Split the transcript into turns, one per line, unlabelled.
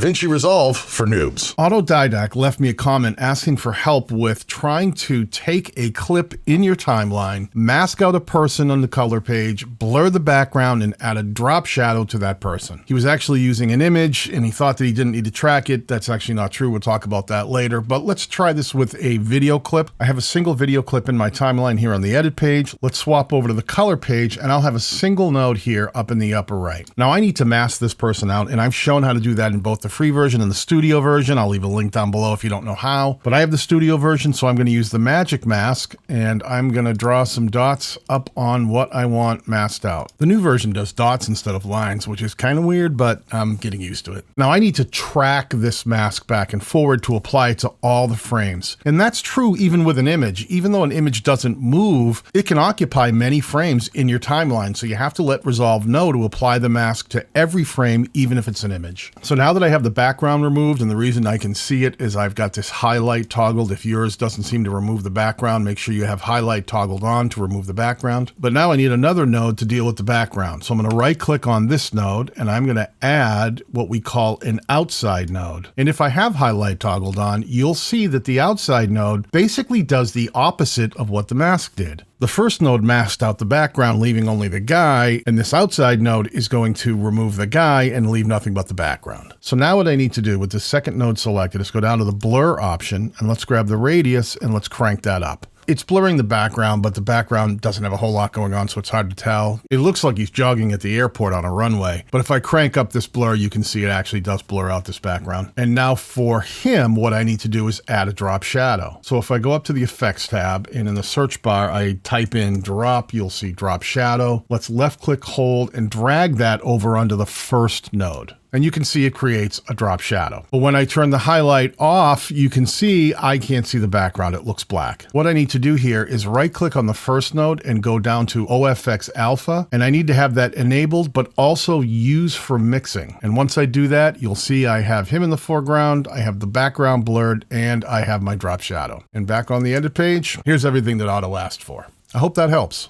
DaVinci Resolve for noobs.
Autodidact left me a comment asking for help with trying to take a clip in your timeline, mask out a person on the color page, blur the background, and add a drop shadow to that person. He was actually using an image and he thought that he didn't need to track it. That's actually not true. We'll talk about that later, but let's try this with a video clip. I have a single video clip in my timeline here on the edit page. Let's swap over to the color page and I'll have a single node here up in the upper right. Now I need to mask this person out, and I've shown how to do that in both the free version and the studio version. I'll leave a link down below if you don't know how, but I have the studio version, so I'm going to use the magic mask and I'm going to draw some dots up on what I want masked out. The new version does dots instead of lines, which is kind of weird, but I'm getting used to it. Now I need to track this mask back and forward to apply it to all the frames. And that's true even with an image. Even though an image doesn't move, it can occupy many frames in your timeline. So you have to let Resolve know to apply the mask to every frame, even if it's an image. So now that I have the background removed, and the reason I can see it is I've got this highlight toggled. If yours doesn't seem to remove the background, make sure you have highlight toggled on to remove the background. But now I need another node to deal with the background. So I'm going to right click on this node and I'm going to add what we call an outside node. And if I have highlight toggled on, you'll see that the outside node basically does the opposite of what the mask did. The first node masked out the background, leaving only the guy, and this outside node is going to remove the guy and leave nothing but the background. So now what I need to do with the second node selected is go down to the blur option, and let's grab the radius and let's crank that up. It's blurring the background, but the background doesn't have a whole lot going on, so it's hard to tell. It looks like he's jogging at the airport on a runway, but if I crank up this blur, you can see it actually does blur out this background. And now for him, what I need to do is add a drop shadow. So if I go up to the effects tab and in the search bar, I type in drop, you'll see drop shadow. Let's left click, hold, and drag that over onto the first node. And you can see it creates a drop shadow. But when I turn the highlight off, you can see I can't see the background. It looks black. What I need to do here is right click on the first node and go down to OFX alpha. And I need to have that enabled, but also use for mixing. And once I do that, you'll see I have him in the foreground, I have the background blurred, and I have my drop shadow. And back on the edit page, here's everything that Auto asked for. I hope that helps.